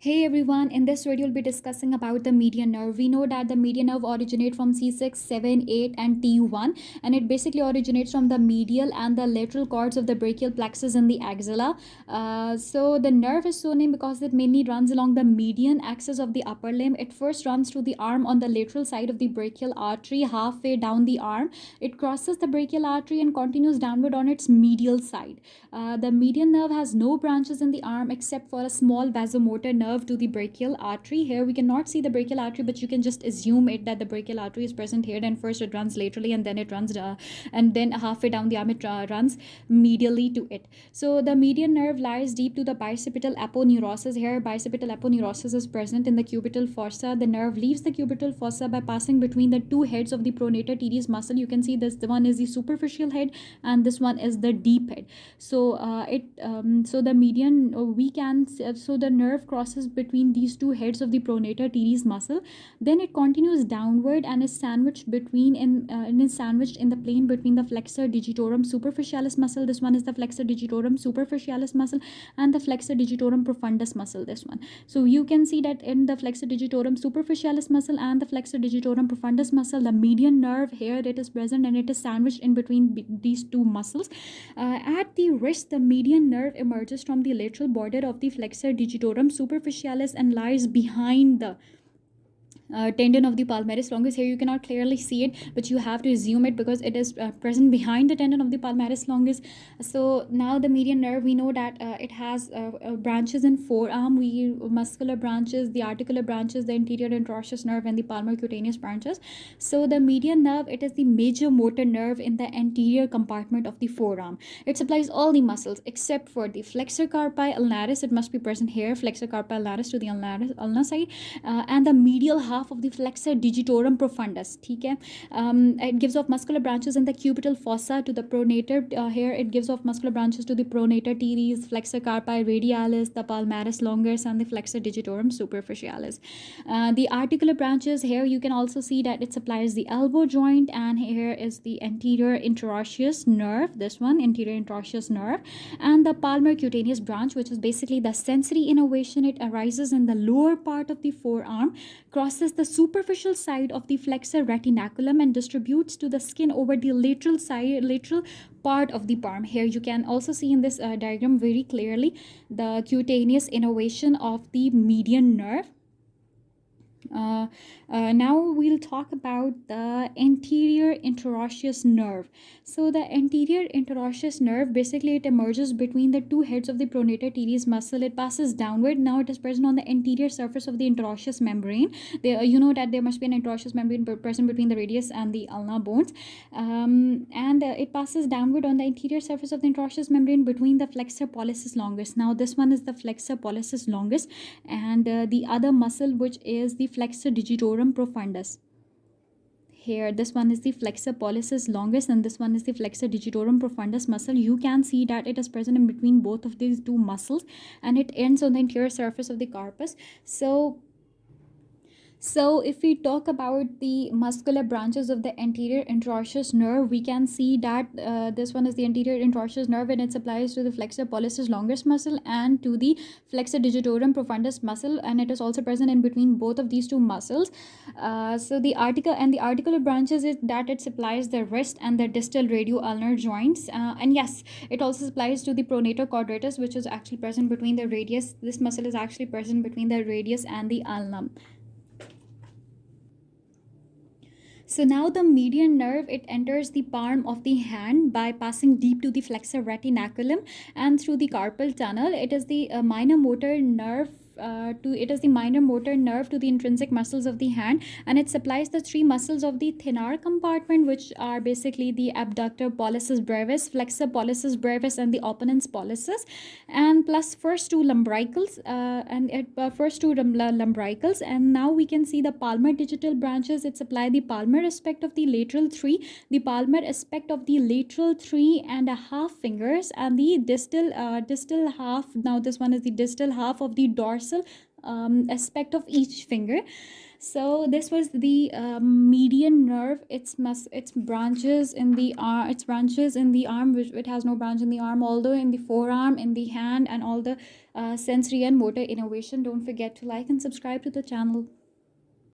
Hey everyone, in this video we'll be discussing about the median nerve. We know that the median nerve originates from C6, 7, 8 and T1, and it basically originates from the medial and the lateral cords of the brachial plexus and the axilla. So the nerve is so named because it mainly runs along the median axis of the upper limb. It first runs through the arm on the lateral side of the brachial artery halfway down the arm. It crosses the brachial artery and continues downward on its medial side. The median nerve has no branches in the arm except for a small vasomotor nerve to the brachial artery. Here we cannot see the brachial artery, but you can just assume it that the brachial artery is present here. Then first it runs laterally, and then it runs, and then halfway down the arm it runs medially to it. So the median nerve lies deep to the bicipital aponeurosis. Here bicipital aponeurosis is present in the cubital fossa. The nerve leaves the cubital fossa by passing between the two heads of the pronator teres muscle. You can see this, the one is the superficial head and this one is the deep head. So the median we can so the nerve crosses between these two heads of the pronator teres muscle. Then it continues downward and is sandwiched in the plane between the flexor digitorum superficialis muscle. This one is the flexor digitorum superficialis muscle, and the flexor digitorum profundus muscle, this one. So you can see that in the flexor digitorum superficialis muscle and the flexor digitorum profundus muscle, the median nerve here it is present and it is sandwiched in between these two muscles. At the wrist, the median nerve emerges from the lateral border of the flexor digitorum superficialis and lies behind the tendon of the palmaris longus. Here you cannot clearly see it, but you have to assume it because it is present behind the tendon of the palmaris longus. So now the median nerve, we know that it has branches in forearm, muscular branches, the articular branches, the anterior interosseous nerve, and the palmar cutaneous branches. So the median nerve, it is the major motor nerve in the anterior compartment of the forearm. It supplies all the muscles except for the flexor carpi ulnaris. It must be present here, flexor carpi ulnaris to the ulnar side, and the medial half of the flexor digitorum profundus. ठीक है. It gives off muscular branches in the cubital fossa to the pronator. Here it gives off muscular branches to the pronator teres, flexor carpi radialis, the palmaris longus, and the flexor digitorum superficialis. The articular branches, here you can also see that it supplies the elbow joint, and here is the anterior interosseous nerve, this one, anterior interosseous nerve, and the palmar cutaneous branch, which is basically the sensory innervation. It arises in the lower part of the forearm, crosses the superficial side of the flexor retinaculum, and distributes to the skin over the lateral part of the palm. Here you can also see in this diagram very clearly the cutaneous innervation of the median nerve. Now we'll talk about the anterior interosseous nerve. So the anterior interosseous nerve, basically it emerges between the two heads of the pronator teres muscle. It passes downward. Now it is present on the anterior surface of the interosseous membrane. You know that there must be an interosseous membrane present between the radius and the ulnar bones, and it passes downward on the anterior surface of the interosseous membrane between the flexor pollicis longus. Now this one is the flexor pollicis longus, and the other muscle, which is the flexor digitorum profundus. Here this one is the flexor pollicis longus and this one is the flexor digitorum profundus muscle. You can see that it is present in between both of these two muscles, and it ends on the anterior surface of the carpus. So if we talk about the muscular branches of the anterior interosseous nerve, we can see that this one is the anterior interosseous nerve, and it supplies to the flexor pollicis longus muscle and to the flexor digitorum profundus muscle, and it is also present in between both of these two muscles. So the articular branches is that it supplies the wrist and the distal radio-ulnar joints, and yes, it also supplies to the pronator quadratus, which is actually present between the radius. This muscle is actually present between the radius and the ulnum. So now the median nerve, it enters the palm of the hand by passing deep to the flexor retinaculum and through the carpal tunnel. It is the minor motor nerve to the intrinsic muscles of the hand, and it supplies the three muscles of the thenar compartment, which are basically the abductor pollicis brevis, flexor pollicis brevis, and the opponens pollicis, and plus first two lumbricals, and now we can see the palmar digital branches. It supply the palmar aspect of the lateral three, the palmar aspect of the lateral 3.5 fingers, and the distal half. Now this one is the distal half of the dorsal aspect of each finger. So this was the median nerve. Its branches in the arm. Its branches in the arm, which it has no branch in the arm. Although in the forearm, in the hand, and all the sensory and motor innervation. Don't forget to like and subscribe to the channel.